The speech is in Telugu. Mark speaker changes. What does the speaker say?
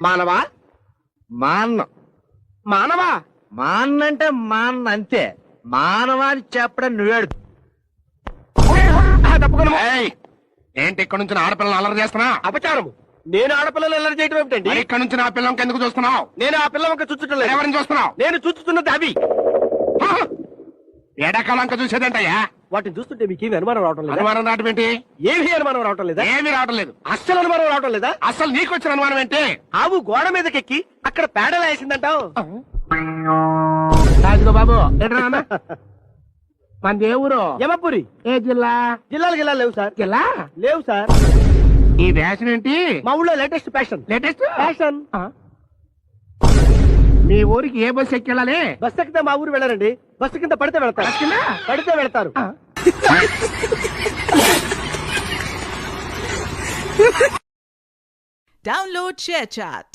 Speaker 1: మానవా
Speaker 2: మాన్న
Speaker 1: మానవా
Speaker 2: మాన్నంటే మాన్న అంతే. మానవాన్ని చెప్పడం నువ్వేడు.
Speaker 1: తప్పకుండా
Speaker 3: ఏంటి ఇక్కడ నుంచి ఆడపిల్లలు అల్లరి చేస్తున్నా?
Speaker 1: అపచారము. నేను ఆడపిల్లలు ఎలా చేయటం ఏమిటండి?
Speaker 3: ఇక్కడ నుంచి నా పిల్లలకి ఎందుకు చూస్తున్నావు?
Speaker 1: నేను ఆ పిల్ల వంక చుచ్చటం లేదు.
Speaker 3: ఎవరిని చూస్తున్నావు?
Speaker 1: నేను చూస్తున్నది అవి.
Speaker 3: ఎడాకాలంక చూసేదంటయ్యా.
Speaker 1: వాటిని చూస్తుంటే మీకేమి అనుమానం రావటం లేదా?
Speaker 3: అనుమానం రావటం ఏంటి?
Speaker 1: ఏమీ అనుమానం రావటం లేదా?
Speaker 3: ఏమీ రావటం లేదు.
Speaker 1: అస్సలు అనుమానం రావటం లేదా?
Speaker 3: అసలు నీకు వచ్చిన అనుమానం ఏంటి?
Speaker 1: ఆవు గోడ మీదకెక్కి అక్కడ పేడలా వేసిందంటావు.
Speaker 3: రాజుగో బాబు మన దేవురు
Speaker 1: యమపురి.
Speaker 3: ఏ జిల్లా?
Speaker 1: జిల్లాలు లేవు సార్.
Speaker 3: జిల్లా
Speaker 1: లేవు సార్.
Speaker 3: ఈ వేషన్ ఏంటి?
Speaker 1: మా ఊళ్ళో లేటెస్ట్ ఫ్యాషన్.
Speaker 3: Latest
Speaker 1: fashion.
Speaker 3: మీ ఊరికి ఏ బస్సు ఎక్కెళ్ళాలి?
Speaker 1: బస్ ఎక్కితే మా ఊరు వెళ్ళారండి. బస్సు కింద పడితే వెళ్తారు. పడితే వెళ్తారు.
Speaker 4: Download ShareChat.